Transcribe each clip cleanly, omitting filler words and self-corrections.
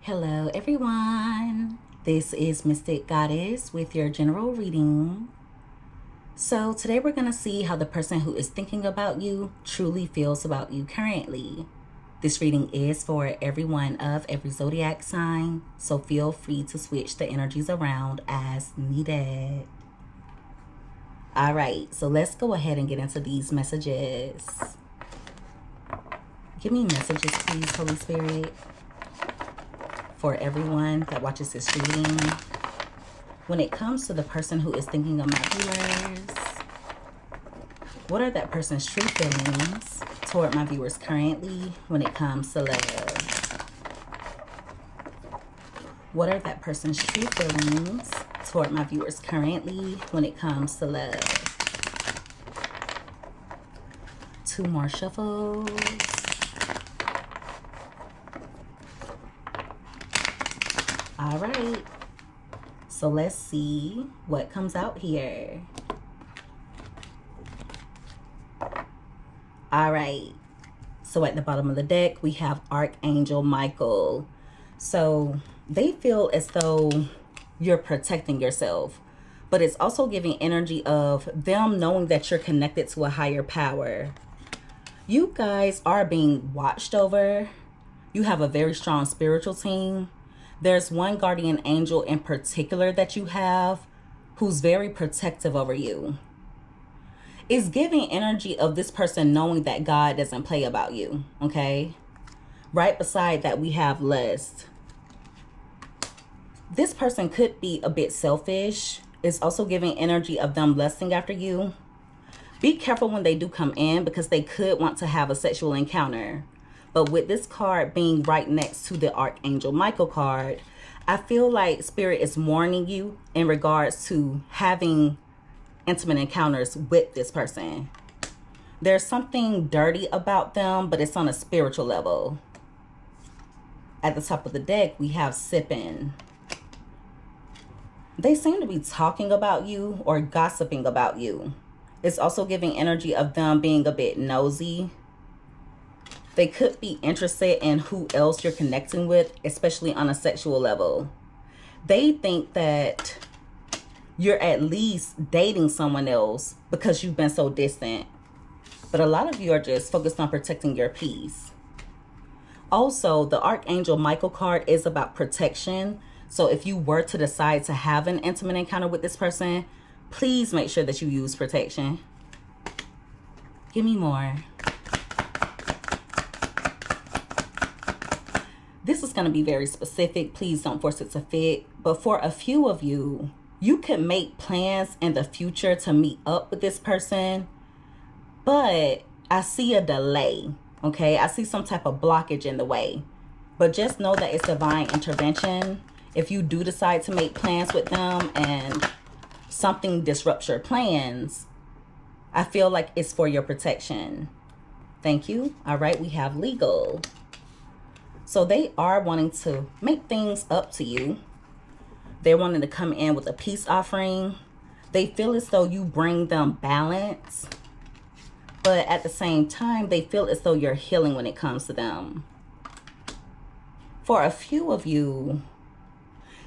Hello everyone, this is Mystic Goddess with your general reading. So today we're going to see how the person who is thinking about you truly feels about you currently. This reading is for everyone of every zodiac sign, so feel free to switch the energies around as needed. Alright, so let's go ahead and get into these messages. Give me messages please, Holy Spirit, for everyone that watches this reading. When it comes to the person who is thinking of my viewers, what are that person's true feelings toward my viewers currently when it comes to love? What are that person's true feelings toward my viewers currently when it comes to love? Two more shuffles. All right, so let's see what comes out here. All right, so at the bottom of the deck, we have Archangel Michael. So they feel as though you're protecting yourself, but it's also giving energy of them knowing that you're connected to a higher power. You guys are being watched over. You have a very strong spiritual team. There's one guardian angel in particular that you have who's very protective over you. It's giving energy of this person knowing that God doesn't play about you, okay? Right beside that, we have lust. This person could be a bit selfish. It's also giving energy of them lusting after you. Be careful when they do come in because they could want to have a sexual encounter. But with this card being right next to the Archangel Michael card, I feel like Spirit is warning you in regards to having intimate encounters with this person. There's something dirty about them, but it's on a spiritual level. At the top of the deck, we have sipping. They seem to be talking about you or gossiping about you. It's also giving energy of them being a bit nosy. They could be interested in who else you're connecting with, especially on a sexual level. They think that you're at least dating someone else because you've been so distant. But a lot of you are just focused on protecting your peace. Also, the Archangel Michael card is about protection. So if you were to decide to have an intimate encounter with this person, please make sure that you use protection. Give me more. This is going to be very specific. Please don't force it to fit. But for a few of you, you could make plans in the future to meet up with this person. But I see a delay, okay? I see some type of blockage in the way. But just know that it's divine intervention. If you do decide to make plans with them and something disrupts your plans, I feel like it's for your protection. Thank you. All right, we have legal. So they are wanting to make things up to you. They're wanting to come in with a peace offering. They feel as though you bring them balance. But at the same time, they feel as though you're healing when it comes to them. For a few of you,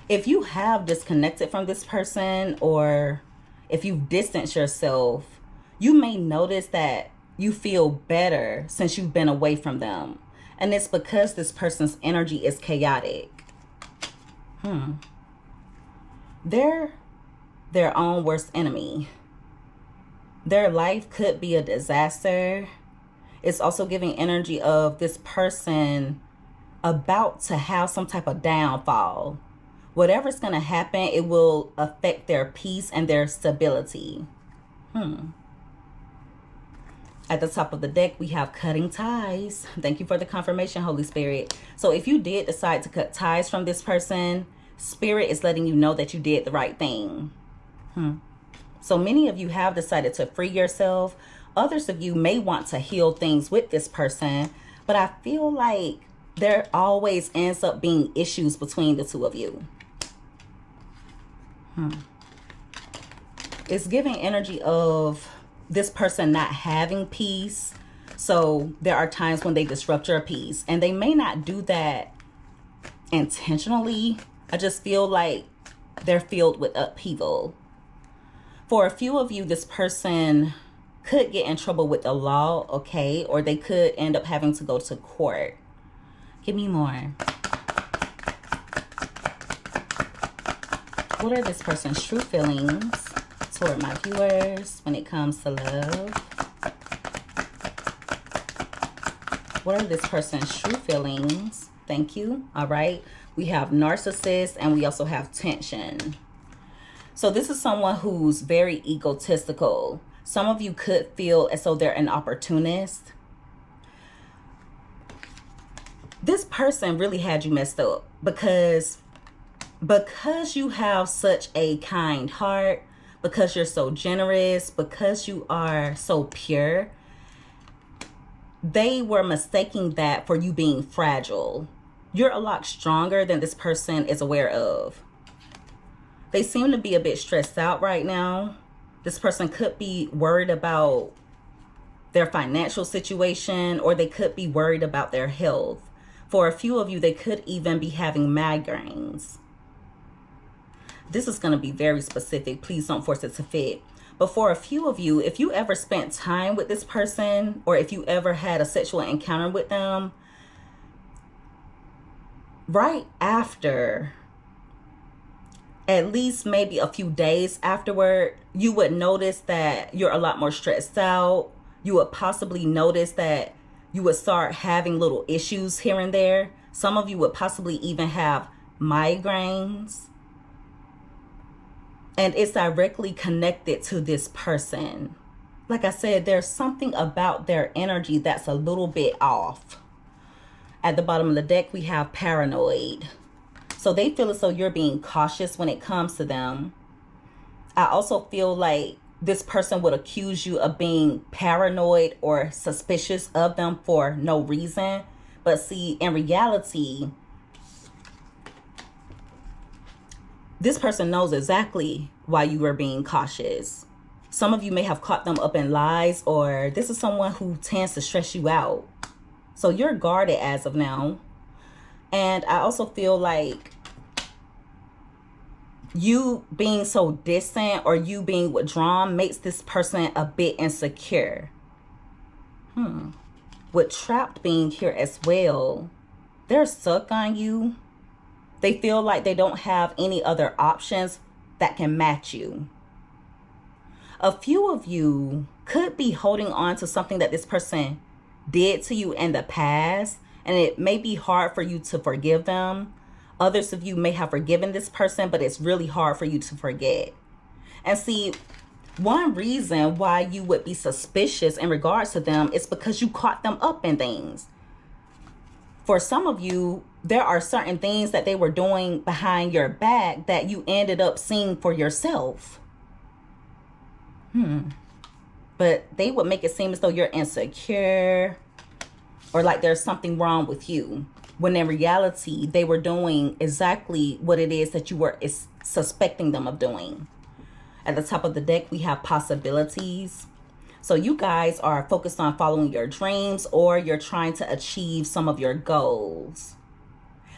if you have disconnected from this person or if you've distanced yourself, you may notice that you feel better since you've been away from them. And it's because this person's energy is chaotic. They're their own worst enemy. Their life could be a disaster. It's also giving energy of this person about to have some type of downfall. Whatever's going to happen, it will affect their peace and their stability. At the top of the deck, we have cutting ties. Thank you for the confirmation, Holy Spirit. So if you did decide to cut ties from this person, Spirit is letting you know that you did the right thing. So many of you have decided to free yourself. Others of you may want to heal things with this person, but I feel like there always ends up being issues between the two of you. It's giving energy of this person not having peace. So there are times when they disrupt your peace, and they may not do that intentionally. I just feel like they're filled with upheaval. For a few of you, this person could get in trouble with the law, okay? Or they could end up having to go to court. Give me more. What are this person's true feelings toward my viewers when it comes to love? What are this person's true feelings? Thank you. All right. We have narcissist and we also have tension. So this is someone who's very egotistical. Some of you could feel as though they're an opportunist. This person really had you messed up because you have such a kind heart, because you're so generous, because you are so pure, they were mistaking that for you being fragile. You're a lot stronger than this person is aware of. They seem to be a bit stressed out right now. This person could be worried about their financial situation, or they could be worried about their health. For a few of you, they could even be having migraines. This is going to be very specific. Please don't force it to fit. But for a few of you, if you ever spent time with this person, or if you ever had a sexual encounter with them, right after, at least maybe a few days afterward, you would notice that you're a lot more stressed out. You would possibly notice that you would start having little issues here and there. Some of you would possibly even have migraines. And it's directly connected to this person. Like I said, there's something about their energy that's a little bit off. At the bottom of the deck, we have paranoid. So they feel as though you're being cautious when it comes to them. I also feel like this person would accuse you of being paranoid or suspicious of them for no reason. But see, in reality, this person knows exactly why you were being cautious. Some of you may have caught them up in lies, or this is someone who tends to stress you out. So you're guarded as of now. And I also feel like you being so distant or you being withdrawn makes this person a bit insecure. With trapped being here as well, they're stuck on you. They feel like they don't have any other options that can match you. A few of you could be holding on to something that this person did to you in the past, and it may be hard for you to forgive them. Others of you may have forgiven this person, but it's really hard for you to forget. And see, one reason why you would be suspicious in regards to them is because you caught them up in things. For some of you, there are certain things that they were doing behind your back that you ended up seeing for yourself. But they would make it seem as though you're insecure or like there's something wrong with you, when in reality, they were doing exactly what it is that you were suspecting them of doing. At the top of the deck, we have possibilities. So you guys are focused on following your dreams, or you're trying to achieve some of your goals.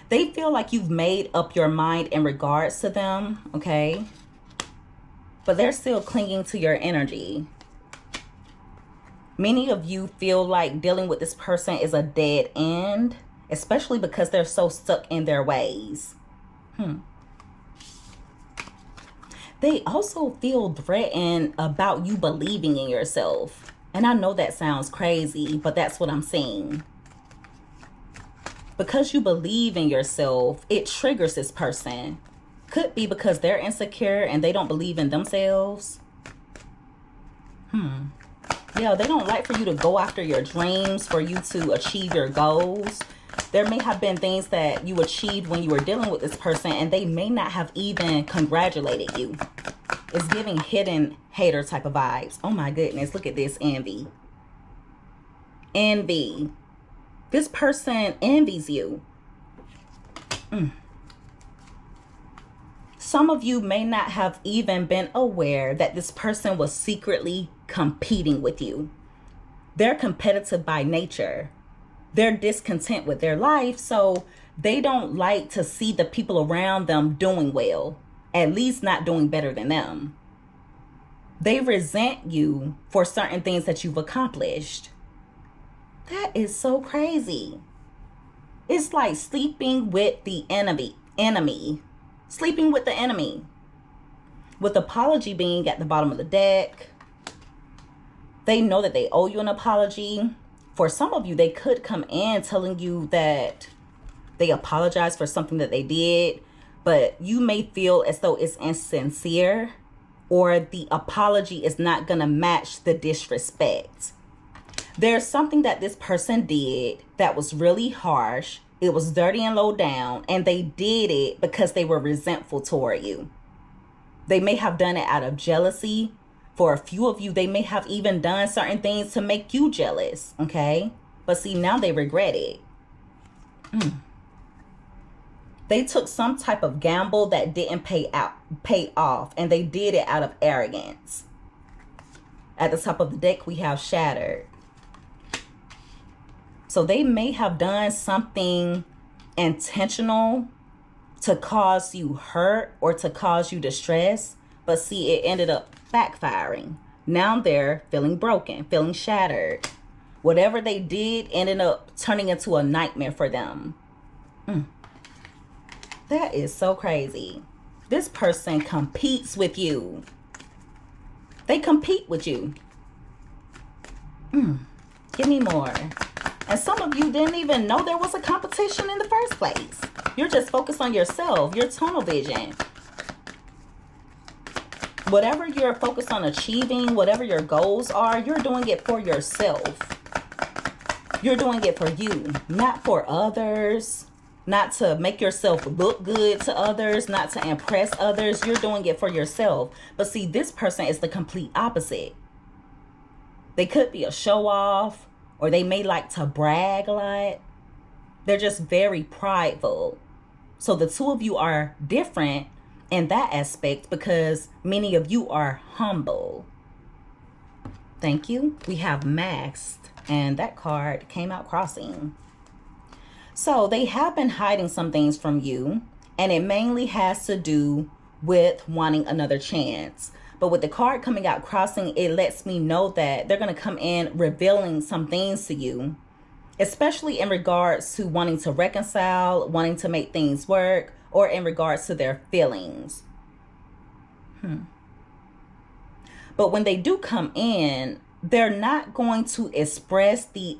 They feel like you've made up your mind in regards to them, okay? But they're still clinging to your energy. Many of you feel like dealing with this person is a dead end, especially because they're so stuck in their ways. They also feel threatened about you believing in yourself. And I know that sounds crazy, but that's what I'm seeing. Because you believe in yourself, it triggers this person. Could be because they're insecure and they don't believe in themselves. Yeah, they don't like for you to go after your dreams, for you to achieve your goals. There may have been things that you achieved when you were dealing with this person, and they may not have even congratulated you. It's giving hidden hater type of vibes. Oh my goodness, look at this envy. Envy. This person envies you. Some of you may not have even been aware that this person was secretly competing with you. They're competitive by nature. They're discontent with their life, so They don't like to see the people around them doing well, at least not doing better than them. They resent you for certain things that you've accomplished. That is so crazy. It's like sleeping with the enemy. Sleeping with the enemy. With apology being at the bottom of the deck. They know that they owe you an apology. For some of you, they could come in telling you that they apologize for something that they did, but you may feel as though it's insincere, or the apology is not going to match the disrespect. There's something that this person did that was really harsh. It was dirty and low down, and they did it because they were resentful toward you. They may have done it out of jealousy. For a few of you, they may have even done certain things to make you jealous, okay? But see, now they regret it. They took some type of gamble that didn't pay off, and they did it out of arrogance. At the top of the deck, we have shattered. So they may have done something intentional to cause you hurt or to cause you distress, but see, it ended up backfiring. Now they're feeling broken, feeling shattered. Whatever they did ended up turning into a nightmare for them. That is so crazy. This person competes with you. They compete with you. Give me more. And some of you didn't even know there was a competition in the first place. You're just focused on yourself, your tunnel vision. Whatever you're focused on achieving, whatever your goals are, you're doing it for yourself. You're doing it for you, not for others, not to make yourself look good to others, not to impress others. You're doing it for yourself. But see, this person is the complete opposite. They could be a show off, or they may like to brag a lot. They're just very prideful. So the two of you are different in that aspect because many of you are humble. Thank you. We have masked, and that card came out crossing. So they have been hiding some things from you, and it mainly has to do with wanting another chance. But with the card coming out crossing, it lets me know that they're going to come in revealing some things to you, especially in regards to wanting to reconcile, wanting to make things work, or in regards to their feelings. But when they do come in, they're not going to express the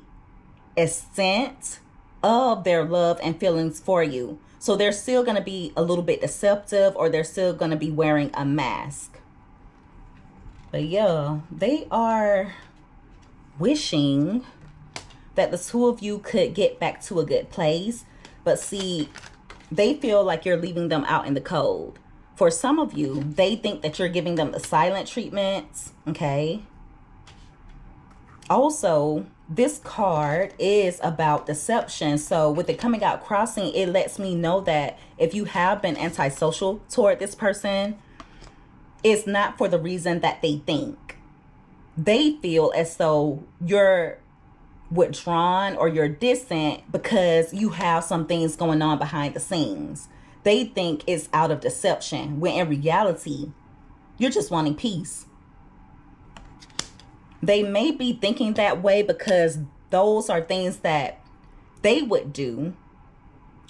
extent of their love and feelings for you. So they're still going to be a little bit deceptive, or they're still going to be wearing a mask. But yeah, they are wishing that the two of you could get back to a good place. But see, they feel like you're leaving them out in the cold. For some of you, they think that you're giving them the silent treatments, okay? Also, this card is about deception. So with it coming out crossing, it lets me know that if you have been antisocial toward this person, it's not for the reason that they think. They feel as though you're withdrawn or you're distant because you have some things going on behind the scenes. They think it's out of deception, when in reality, you're just wanting peace. They may be thinking that way because those are things that they would do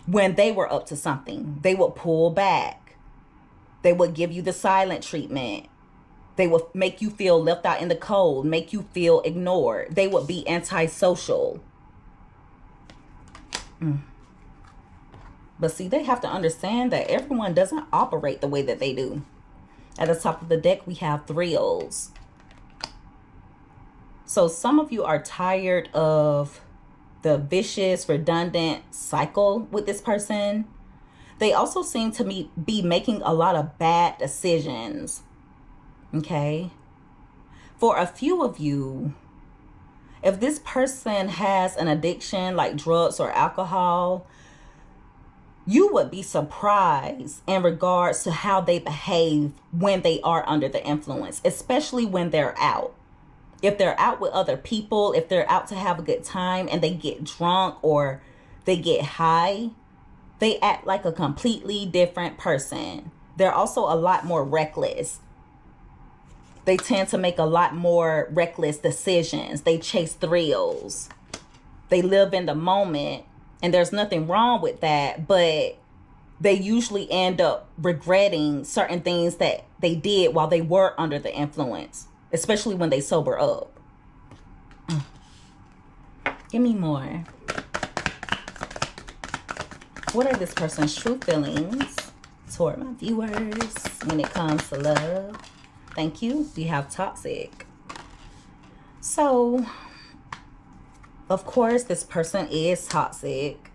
when they were up to something. They would pull back. They would give you the silent treatment. They would make you feel left out in the cold, make you feel ignored. They would be antisocial. But see, they have to understand that everyone doesn't operate the way that they do. At the top of the deck, we have thrills. So some of you are tired of the vicious, redundant cycle with this person. They also seem to be making a lot of bad decisions. Okay? For a few of you, if this person has an addiction like drugs or alcohol, you would be surprised in regards to how they behave when they are under the influence, especially when they're out. If they're out with other people, if they're out to have a good time and they get drunk or they get high, They act like a completely different person. They're also a lot more reckless. They tend to make a lot more reckless decisions. They chase thrills. They live in the moment. And there's nothing wrong with that. But they usually end up regretting certain things that they did while they were under the influence. Especially when they sober up. Give me more. What are this person's true feelings toward my viewers when it comes to love? Thank you. We have toxic. So, of course, this person is toxic.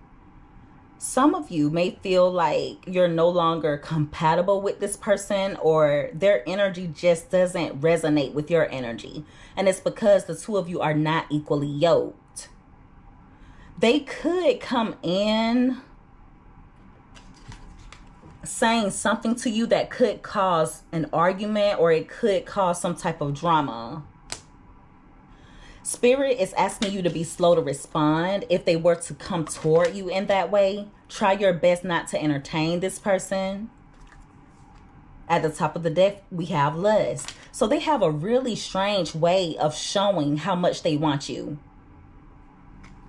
Some of you may feel like you're no longer compatible with this person, or their energy just doesn't resonate with your energy. And it's because the two of you are not equally yoked. They could come in saying something to you that could cause an argument, or it could cause some type of drama. Spirit is asking you to be slow to respond. If they were to come toward you in that way, try your best not to entertain this person. At the top of the deck, we have lust. So they have a really strange way of showing how much they want you.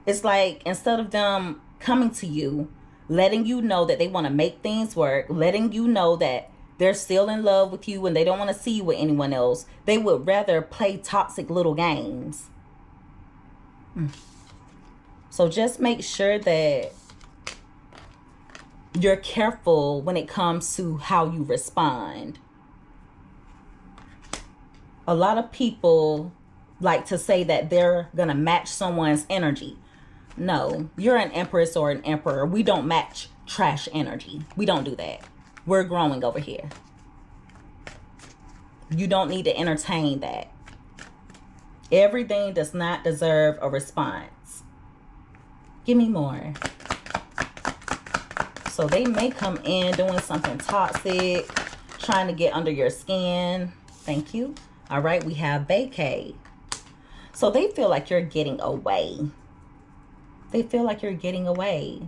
It's like, instead of them coming to you, letting you know that they want to make things work, letting you know that they're still in love with you and they don't want to see you with anyone else, they would rather play toxic little games. So just make sure that you're careful when it comes to how you respond. A lot of people like to say that they're going to match someone's energy. No, you're an empress or an emperor. We don't match trash energy. We don't do that. We're growing over here. You don't need to entertain that. Everything does not deserve a response. Give me more. So they may come in doing something toxic, trying to get under your skin. Thank you. All right, we have vacate. So they feel like you're getting away. They feel like you're getting away.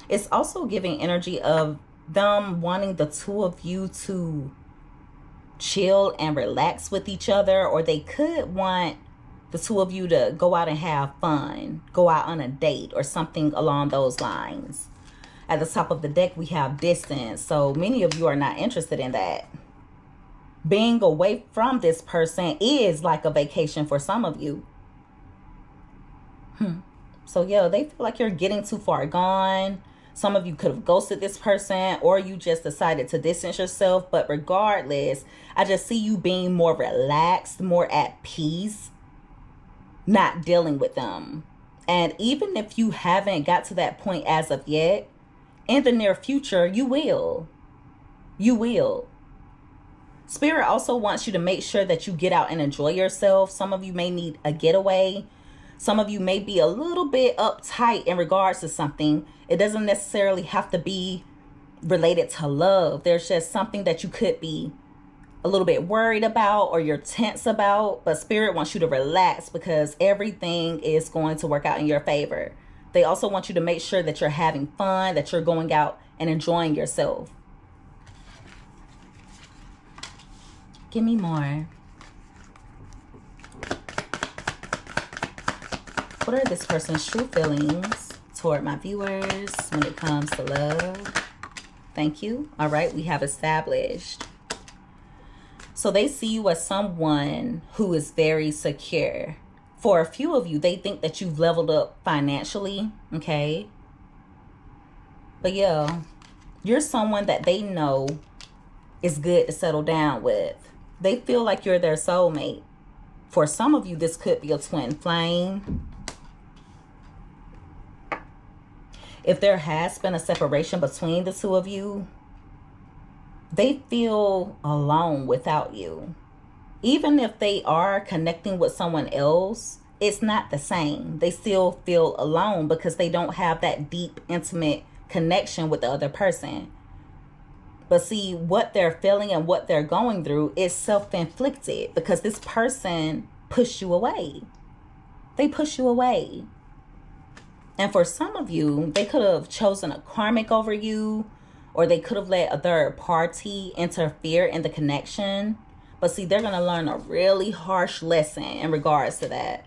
It's also giving energy of them wanting the two of you to chill and relax with each other, or they could want the two of you to go out and have fun, go out on a date or something along those lines. At the top of the deck, we have distance. So many of you are not interested in that. Being away from this person is like a vacation for some of you. So yeah, they feel like you're getting too far gone. Some of you could have ghosted this person, or you just decided to distance yourself. But regardless, I just see you being more relaxed, more at peace, not dealing with them. And even if you haven't got to that point as of yet, in the near future, you will. You will. Spirit also wants you to make sure that you get out and enjoy yourself. Some of you may need a getaway. Some of you may be a little bit uptight in regards to something. It doesn't necessarily have to be related to love. There's just something that you could be a little bit worried about, or you're tense about. But Spirit wants you to relax, because everything is going to work out in your favor. They also want you to make sure that you're having fun, that you're going out and enjoying yourself. Give me more. What are this person's true feelings toward my viewers when it comes to love? Thank you. All right, we have established. So they see you as someone who is very secure. For a few of you, they think that you've leveled up financially, okay? But yeah, you're someone that they know is good to settle down with. They feel like you're their soulmate. For some of you, this could be a twin flame. If there has been a separation between the two of you, they feel alone without you. Even if they are connecting with someone else, it's not the same. They still feel alone because they don't have that deep, intimate connection with the other person. But see, what they're feeling and what they're going through is self-inflicted, because this person pushed you away. They push you away. And for some of you, they could have chosen a karmic over you, or they could have let a third party interfere in the connection. But see, they're going to learn a really harsh lesson in regards to that.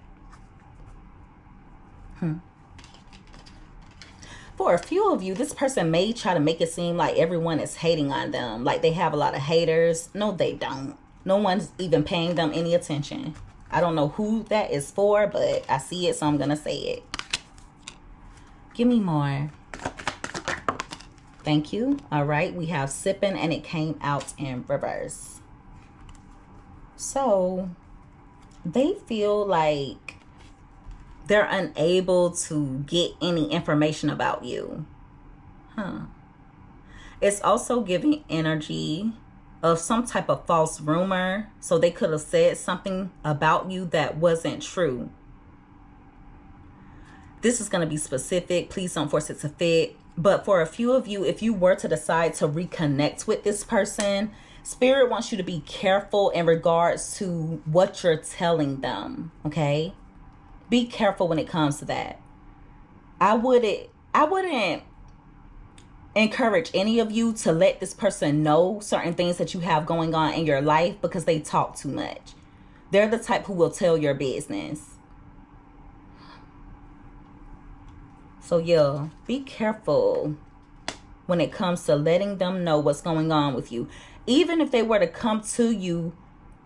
For a few of you, this person may try to make it seem like everyone is hating on them, like they have a lot of haters. No, they don't. No one's even paying them any attention. I don't know who that is for, but I see it, so I'm going to say it. Give me more. Thank you. All right, we have sipping, and it came out in reverse. So they feel like they're unable to get any information about you. It's also giving energy of some type of false rumor. So they could have said something about you that wasn't true. This is going to be specific. Please don't force it to fit. But for a few of you, if you were to decide to reconnect with this person, Spirit wants you to be careful in regards to what you're telling them, okay? Be careful when it comes to that. I wouldn't encourage any of you to let this person know certain things that you have going on in your life because they talk too much. They're the type who will tell your business. So yeah, be careful when it comes to letting them know what's going on with you. Even if they were to come to you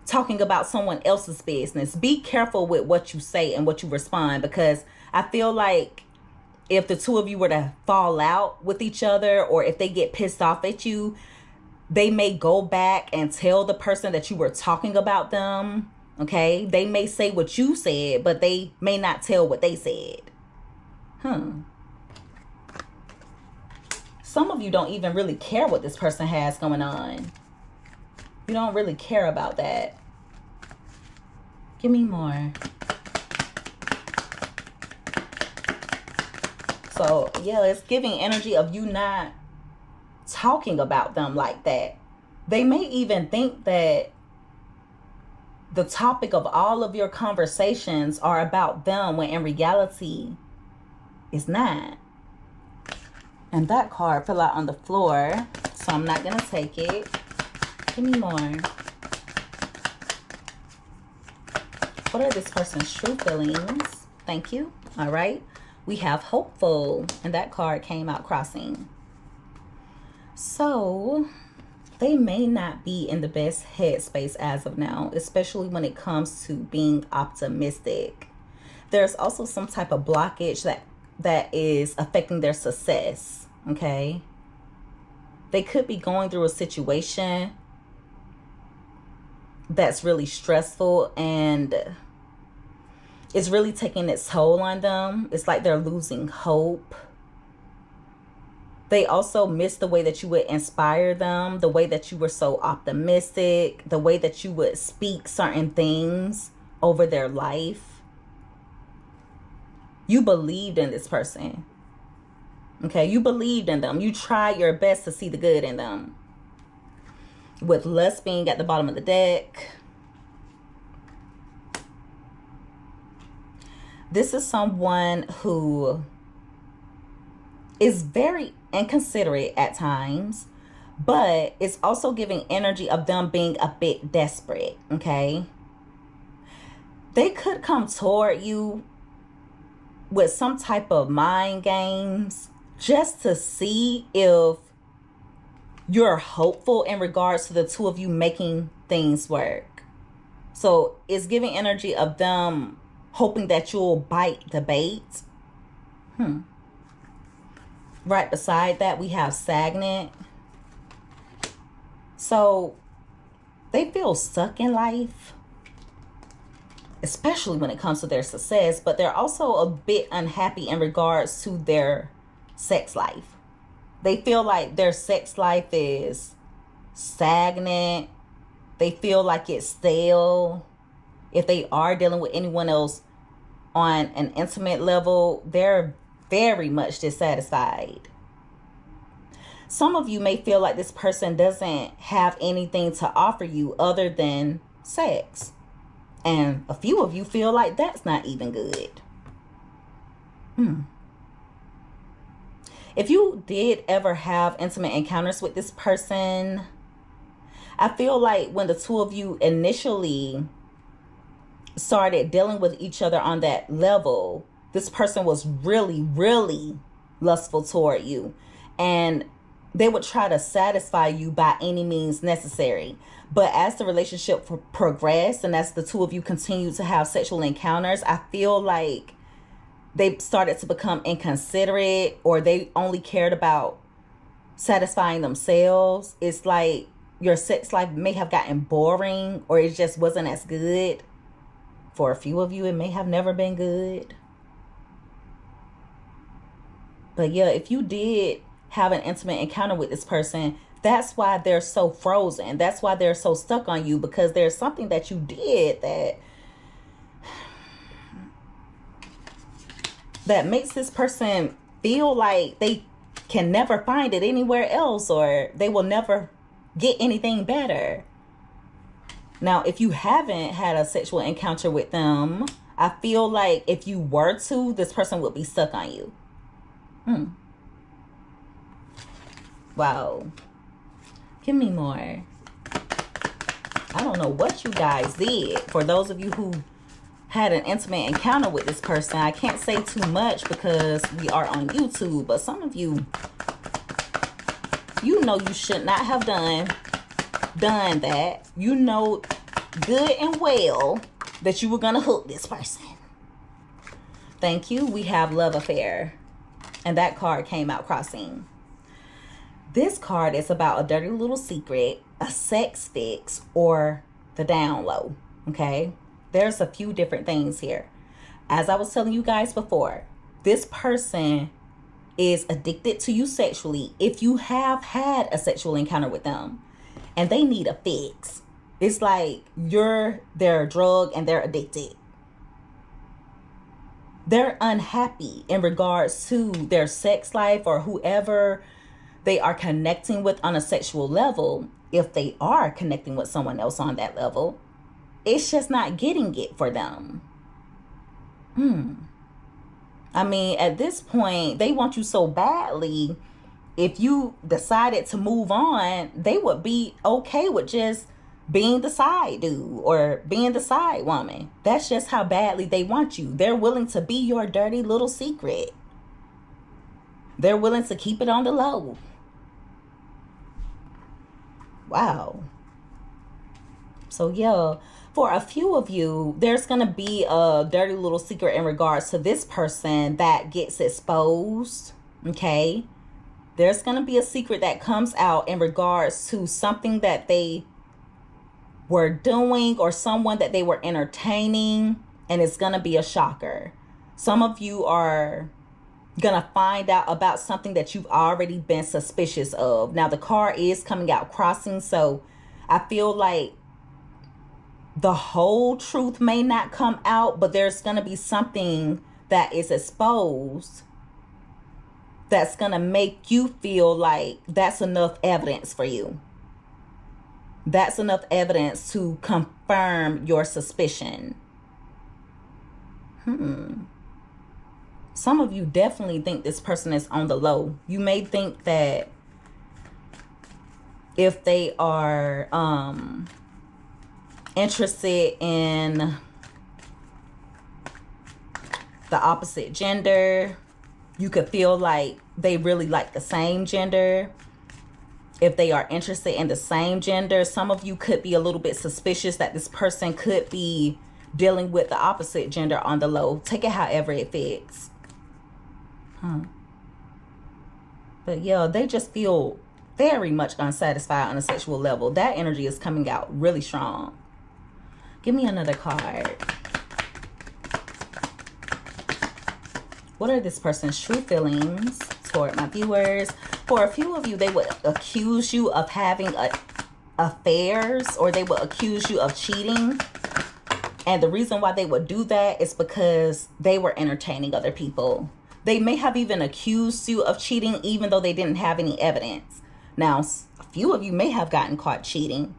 talking about someone else's business, be careful with what you say and what you respond, because I feel like if the two of you were to fall out with each other, or if they get pissed off at you, they may go back and tell the person that you were talking about them. Okay, they may say what you said, but they may not tell what they said. Some of you don't even really care what this person has going on. You don't really care about that. Give me more. So, yeah, it's giving energy of you not talking about them like that. They may even think that the topic of all of your conversations are about them, when in reality, it's not. And that card fell out on the floor, so I'm not going to take it. Give me more. What are this person's true feelings? Thank you. All right. We have hopeful, and that card came out crossing. So they may not be in the best headspace as of now, especially when it comes to being optimistic. There's also some type of blockage that is affecting their success. Okay. They could be going through a situation that's really stressful, and it's really taking its toll on them. It's like they're losing hope. They also miss the way that you would inspire them, the way that you were so optimistic, the way that you would speak certain things over their life. You believed in this person. Okay, you believed in them. You tried your best to see the good in them. With lust being at the bottom of the deck. This is someone who is very inconsiderate at times, but it's also giving energy of them being a bit desperate, okay? They could come toward you with some type of mind games just to see if you're hopeful in regards to the two of you making things work. So it's giving energy of them hoping that you'll bite the bait. Right beside that, we have stagnant. So they feel stuck in life, especially when it comes to their success, but they're also a bit unhappy in regards to their sex life. They feel like their sex life is stagnant. They feel like it's stale. If they are dealing with anyone else on an intimate level, they're very much dissatisfied. Some of you may feel like this person doesn't have anything to offer you other than sex. And a few of you feel like that's not even good. If you did ever have intimate encounters with this person, I feel like when the two of you initially started dealing with each other on that level, this person was really, really lustful toward you. And they would try to satisfy you by any means necessary. But as the relationship progressed and as the two of you continued to have sexual encounters, I feel like they started to become inconsiderate, or they only cared about satisfying themselves. It's like your sex life may have gotten boring, or it just wasn't as good. For a few of you, it may have never been good. But yeah, if you did have an intimate encounter with this person, that's why they're so frozen. That's why they're so stuck on you, because there's something that you did that makes this person feel like they can never find it anywhere else, or they will never get anything better. Now, if you haven't had a sexual encounter with them, I feel like if you were to, this person would be stuck on you. Wow. Give me more. I don't know what you guys did. For those of you who had an intimate encounter with this person, I can't say too much because we are on YouTube, but some of you, you know you should not have done that. You know good and well that you were going to hook this person. Thank you. We have love affair. And that card came out crossing. This card is about a dirty little secret, a sex fix, or the down low. Okay? There's a few different things here. As I was telling you guys before, this person is addicted to you sexually if you have had a sexual encounter with them, and they need a fix. It's like they're a drug and they're addicted. They're unhappy in regards to their sex life or whoever they are connecting with on a sexual level. If they are connecting with someone else on that level, it's just not getting it for them. I mean, at this point, they want you so badly. If you decided to move on, they would be okay with just being the side dude or being the side woman. That's just how badly they want you. They're willing to be your dirty little secret. They're willing to keep it on the low. Wow. So yeah, for a few of you, there's going to be a dirty little secret in regards to this person that gets exposed. Okay. There's going to be a secret that comes out in regards to something that they were doing or someone that they were entertaining, and it's going to be a shocker. Some of you are going to find out about something that you've already been suspicious of. Now, the card is coming out crossing, so I feel like the whole truth may not come out, but there's going to be something that is exposed that's going to make you feel like that's enough evidence for you. That's enough evidence to confirm your suspicion. Some of you definitely think this person is on the low. You may think that if they are interested in the opposite gender, you could feel like they really like the same gender. If they are interested in the same gender, some of you could be a little bit suspicious that this person could be dealing with the opposite gender on the low. Take it however it fits. But yeah, they just feel very much unsatisfied on a sexual level. That energy is coming out really strong. Give me another card. What are this person's true feelings toward my viewers? For a few of you, they would accuse you of having affairs, or they would accuse you of cheating. And the reason why they would do that is because they were entertaining other people. They may have even accused you of cheating even though they didn't have any evidence. Now, a few of you may have gotten caught cheating.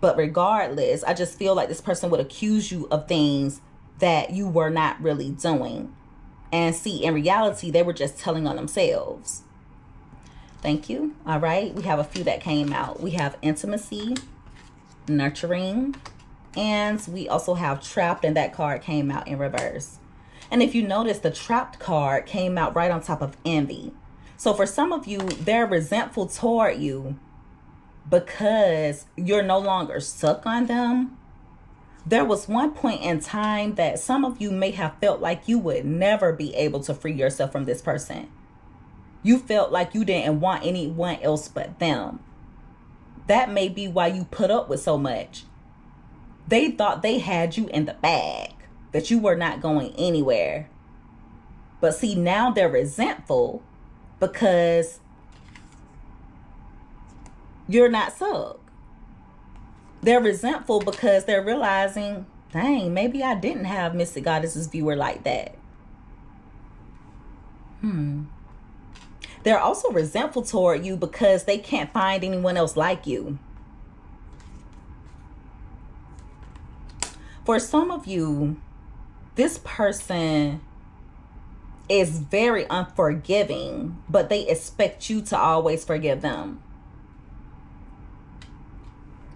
But regardless, I just feel like this person would accuse you of things that you were not really doing. And see, in reality, they were just telling on themselves. Thank you. All right. We have a few that came out. We have intimacy, nurturing, and we also have trapped, and that card came out in reverse. And if you notice, the trapped card came out right on top of envy. So for some of you, they're resentful toward you because you're no longer stuck on them. There was one point in time that some of you may have felt like you would never be able to free yourself from this person. You felt like you didn't want anyone else but them. That may be why you put up with so much. They thought they had you in the bag, that you were not going anywhere. But see, now they're resentful because you're not stuck. They're resentful because they're realizing, dang, maybe I didn't have Mystic Goddess's viewer like that. They're also resentful toward you because they can't find anyone else like you. For some of you, this person is very unforgiving, but they expect you to always forgive them.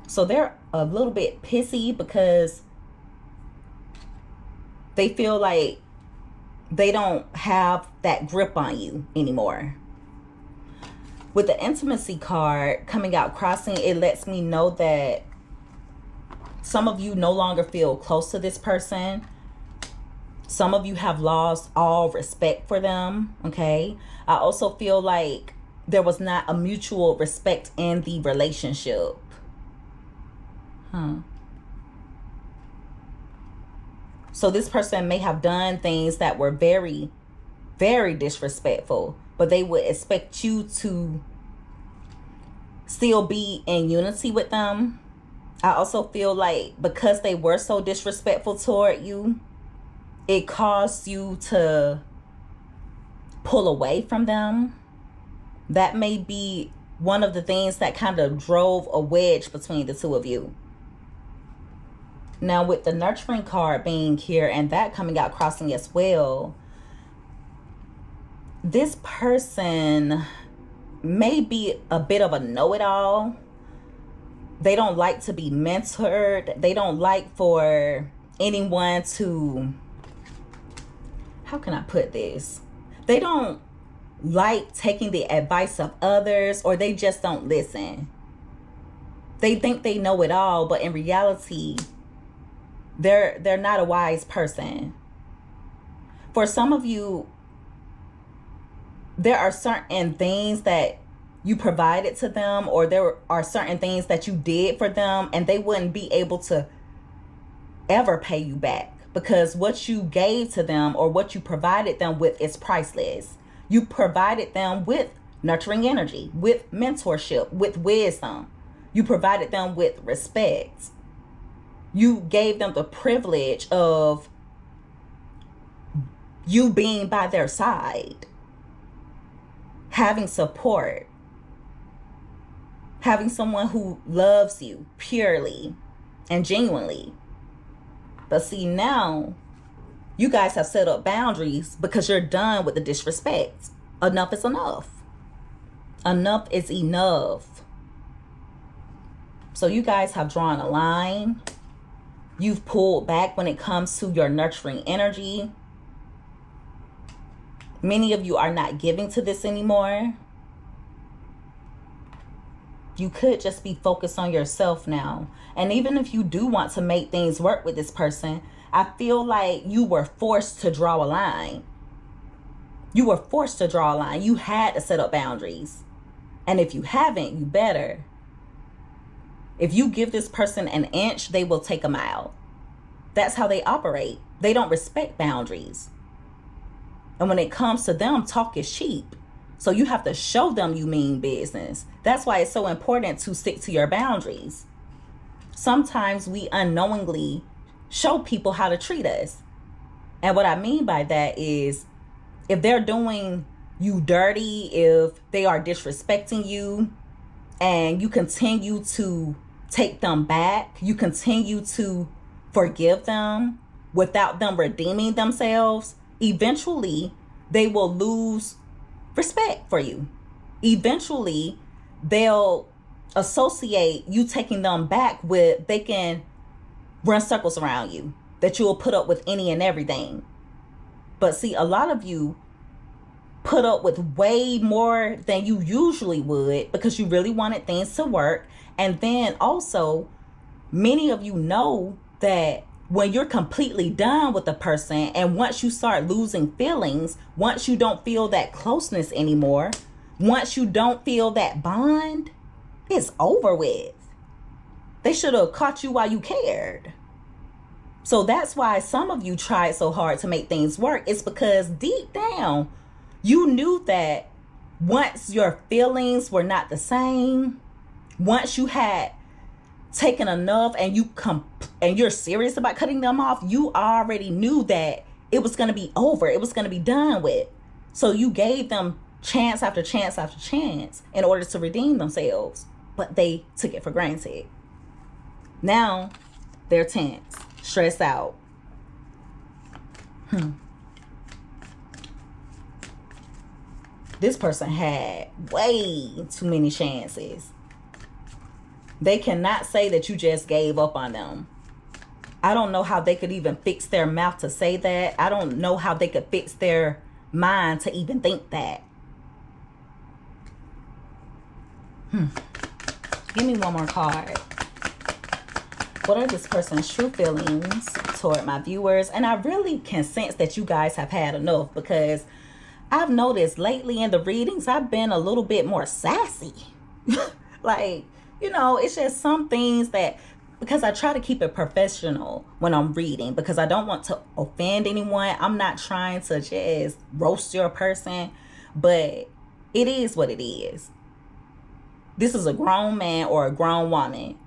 So they're a little bit pissy because they feel like they don't have that grip on you anymore. With the intimacy card coming out crossing, it lets me know that some of you no longer feel close to this person. Some of you have lost all respect for them, okay? I also feel like there was not a mutual respect in the relationship. So this person may have done things that were very, very disrespectful, but they would expect you to still be in unity with them. I also feel like because they were so disrespectful toward you, it caused you to pull away from them. That may be one of the things that kind of drove a wedge between the two of you. Now with the nurturing card being here and that coming out crossing as well, this person may be a bit of a know-it-all. They don't like to be mentored. They don't like for anyone to, how can I put this? They don't like taking the advice of others, or they just don't listen. They think they know it all, but in reality, they're not a wise person. For some of you, there are certain things that you provided to them, or there are certain things that you did for them, and they wouldn't be able to ever pay you back because what you gave to them or what you provided them with is priceless. You provided them with nurturing energy, with mentorship, with wisdom. You provided them with respect. You gave them the privilege of you being by their side, having support, having someone who loves you purely and genuinely. But see, now you guys have set up boundaries because you're done with the disrespect. Enough is enough. Enough is enough. So you guys have drawn a line. You've pulled back when it comes to your nurturing energy. Many of you are not giving to this anymore. You could just be focused on yourself now. And even if you do want to make things work with this person, I feel like you were forced to draw a line. You were forced to draw a line. You had to set up boundaries. And if you haven't, you better. If you give this person an inch, they will take a mile. That's how they operate. They don't respect boundaries. And when it comes to them, talk is cheap. So you have to show them you mean business. That's why it's so important to stick to your boundaries. Sometimes we unknowingly show people how to treat us. And what I mean by that is if they're doing you dirty, if they are disrespecting you, and you continue to take them back, you continue to forgive them without them redeeming themselves, eventually they will lose respect for you. eventually they'll associate you taking them back with, they can run circles around you, that you'll put up with any and everything. But see, a lot of you put up with way more than you usually would because you really wanted things to work. And then also, many of you know that when you're completely done with the person, and once you start losing feelings, once you don't feel that closeness anymore, once you don't feel that bond, it's over with. They should have caught you while you cared. So that's why some of you tried so hard to make things work. It's because deep down, you knew that once your feelings were not the same, once you had taken enough and you're serious about cutting them off, you already knew that it was going to be over. It was going to be done with. So you gave them chance after chance after chance in order to redeem themselves, but they took it for granted. Now they're tense, stressed out. This person had way too many chances. They cannot say that you just gave up on them. I don't know how they could even fix their mouth to say that. I don't know how they could fix their mind to even think that. Give me one more card. What are this person's true feelings toward my viewers? And I really can sense that you guys have had enough, because I've noticed lately in the readings, I've been a little bit more sassy. Like, you know, it's just some things that, because I try to keep it professional when I'm reading, because I don't want to offend anyone. I'm not trying to just roast your person, but it is what it is. This is a grown man or a grown woman.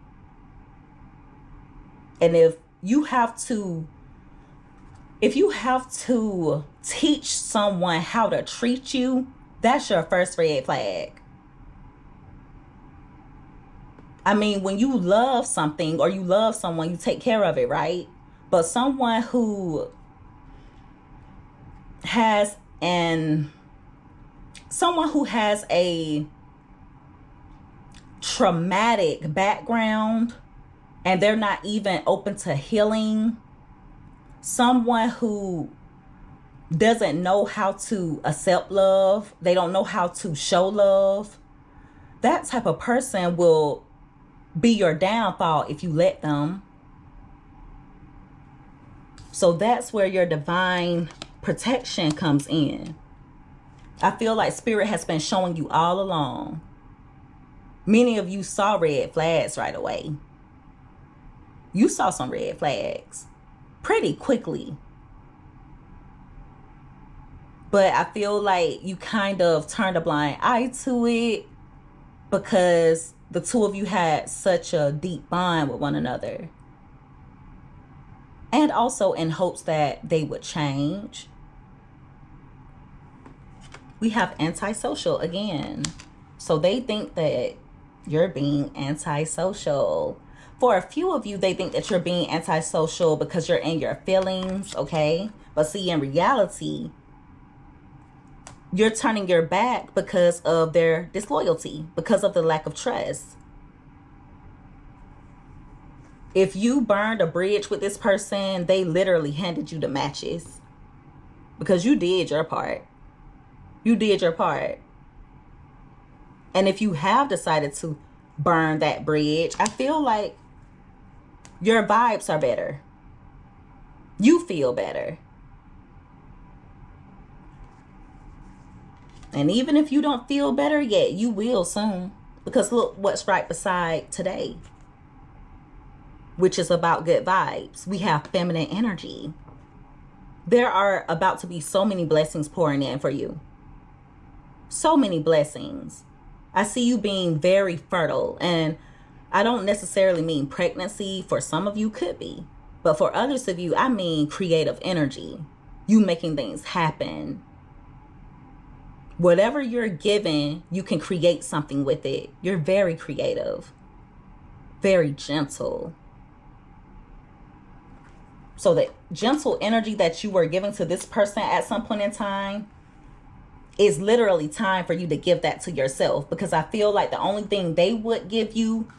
And if you have to teach someone how to treat you, that's your first red flag. I mean, when you love something or you love someone, you take care of it, right? But someone who has a traumatic background and they're not even open to healing, someone who doesn't know how to accept love, they don't know how to show love, that type of person will be your downfall if you let them. So that's where your divine protection comes in. I feel like Spirit has been showing you all along. Many of you saw red flags right away. You saw some red flags pretty quickly. But I feel like you kind of turned a blind eye to it because the two of you had such a deep bond with one another. And also in hopes that they would change. We have antisocial again. So they think that you're being antisocial. For a few of you, they think that you're being antisocial because you're in your feelings, okay? But see, in reality, you're turning your back because of their disloyalty, because of the lack of trust. If you burned a bridge with this person, they literally handed you the matches because you did your part. You did your part. And if you have decided to burn that bridge, I feel like your vibes are better. You feel better. And even if you don't feel better yet, you will soon. Because look what's right beside today, which is about good vibes. We have feminine energy. There are about to be so many blessings pouring in for you. So many blessings. I see you being very fertile. And I don't necessarily mean pregnancy. For some of you, could be. But for others of you, I mean creative energy. You making things happen. Whatever you're given, you can create something with it. You're very creative. Very gentle. So the gentle energy that you were giving to this person at some point in time, it's literally time for you to give that to yourself, because I feel like the only thing they would give you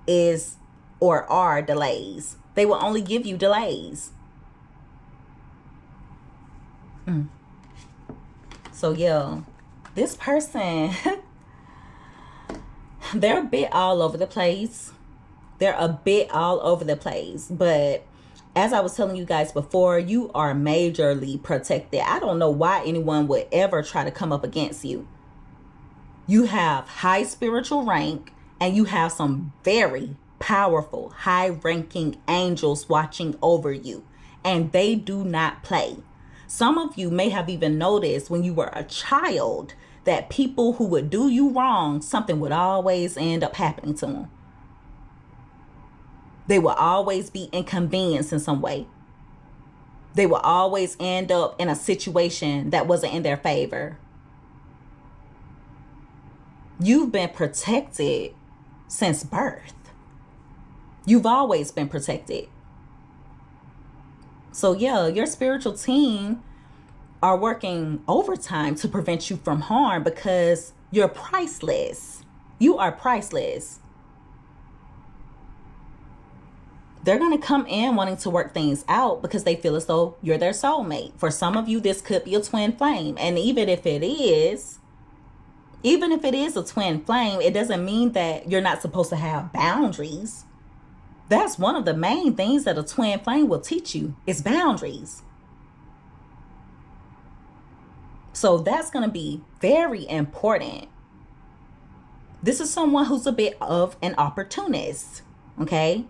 is or are delays. They will only give you delays. So yeah, this person, they're a bit all over the place. They're a bit all over the place. But as I was telling you guys before, you are majorly protected. I don't know why anyone would ever try to come up against you. You have high spiritual rank, and you have some very powerful, high-ranking angels watching over you. And they do not play. Some of you may have even noticed when you were a child that people who would do you wrong, something would always end up happening to them. They will always be inconvenienced in some way. They will always end up in a situation that wasn't in their favor. You've been protected since birth. You've always been protected. So yeah, your spiritual team are working overtime to prevent you from harm, because you're priceless. You are priceless. They're going to come in wanting to work things out because they feel as though you're their soulmate. For some of you, this could be a twin flame. And even if it is a twin flame, it doesn't mean that you're not supposed to have boundaries. That's one of the main things that a twin flame will teach you, is boundaries. So that's going to be very important. This is someone who's a bit of an opportunist, okay?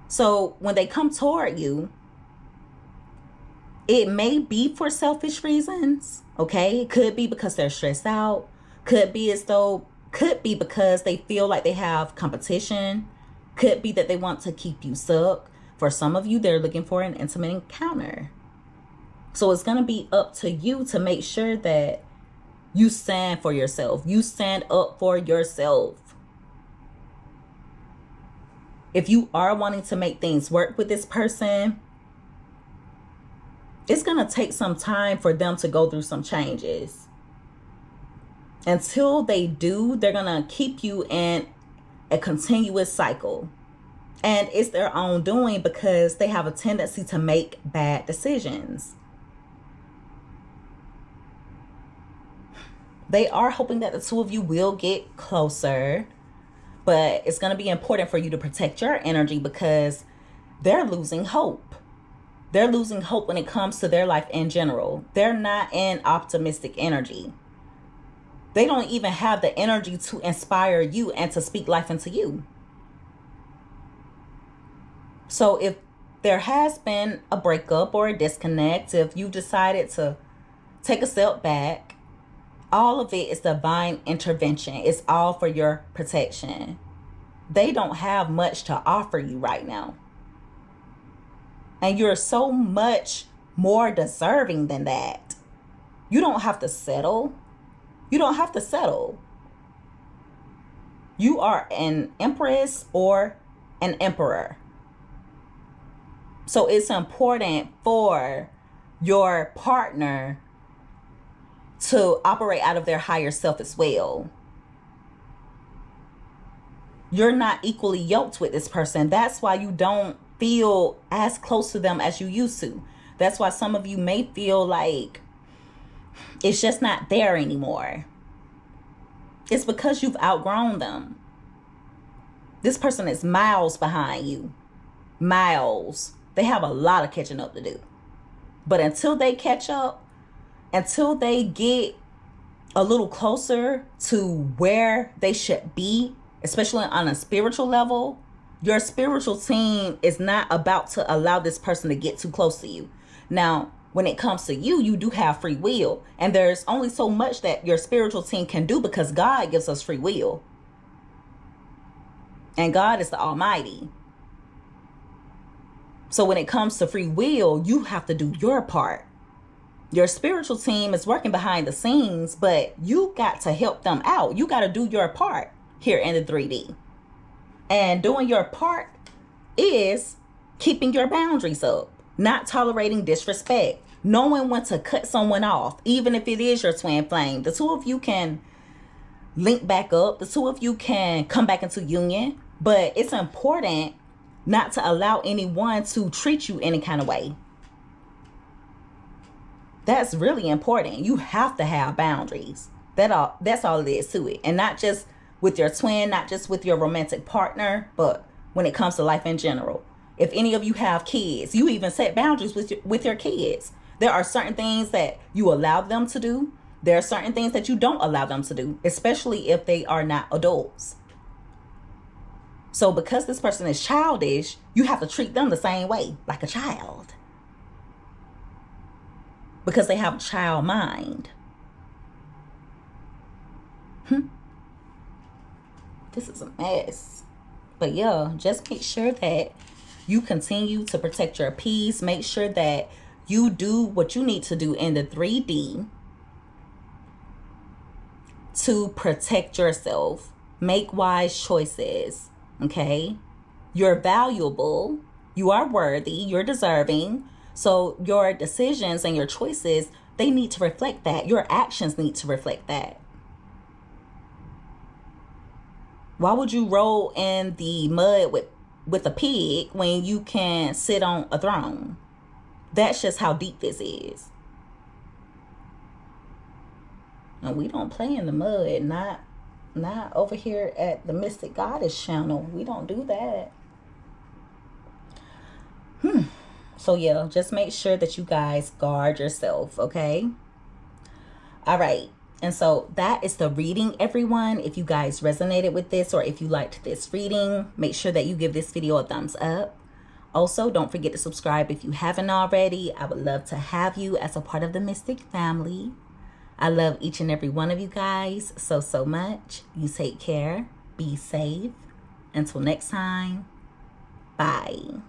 So when they come toward you, it may be for selfish reasons, okay? It could be because they're stressed out. Could be because they feel like they have competition. Could be that they want to keep you stuck. For some of you, they're looking for an intimate encounter. So it's going to be up to you to make sure that you stand for yourself. You stand up for yourself. If you are wanting to make things work with this person, it's going to take some time for them to go through some changes. Until they do, they're going to keep you in a continuous cycle. And it's their own doing, because they have a tendency to make bad decisions. They are hoping that the two of you will get closer. But it's going to be important for you to protect your energy, because they're losing hope. They're losing hope when it comes to their life in general. They're not in optimistic energy. They don't even have the energy to inspire you and to speak life into you. So if there has been a breakup or a disconnect, if you decided to take a step back, all of it is divine intervention. It's all for your protection. They don't have much to offer you right now. And you're so much more deserving than that. You don't have to settle. You don't have to settle. You are an empress or an emperor. So it's important for your partner to operate out of their higher self as well. You're not equally yoked with this person. That's why you don't feel as close to them as you used to. That's why some of you may feel like it's just not there anymore. It's because you've outgrown them. This person is miles behind you. Miles. They have a lot of catching up to do. But until they catch up, until they get a little closer to where they should be, especially on a spiritual level, your spiritual team is not about to allow this person to get too close to you. Now, when it comes to you, you do have free will. And there's only so much that your spiritual team can do, because God gives us free will. And God is the Almighty. So when it comes to free will, you have to do your part. Your spiritual team is working behind the scenes, but you got to help them out. You got to do your part here in the 3D. And doing your part is keeping your boundaries up. Not tolerating disrespect. Knowing when to cut someone off, even if it is your twin flame. The two of you can link back up. The two of you can come back into union. But it's important not to allow anyone to treat you any kind of way. That's really important. You have to have boundaries. That's all it is to it. And not just with your twin, not just with your romantic partner, but when it comes to life in general. If any of you have kids, you even set boundaries with your kids. There are certain things that you allow them to do. There are certain things that you don't allow them to do, especially if they are not adults. So because this person is childish, you have to treat them the same way, like a child. Because they have a child mind. This is a mess. But yeah, just make sure that you continue to protect your peace. Make sure that you do what you need to do in the 3D to protect yourself. Make wise choices, okay? You're valuable. You are worthy. You're deserving. So your decisions and your choices, they need to reflect that. Your actions need to reflect that. Why would you roll in the mud with a pig when you can sit on a throne? That's just how deep this is. And we don't play in the mud. Not over here at the Mystic Goddess channel. We don't do that. So yeah, just make sure that you guys guard yourself, okay? All right. And so that is the reading, everyone. If you guys resonated with this or if you liked this reading, make sure that you give this video a thumbs up. Also, don't forget to subscribe if you haven't already. I would love to have you as a part of the Mystic family. I love each and every one of you guys so much. You take care. Be safe. Until next time. Bye.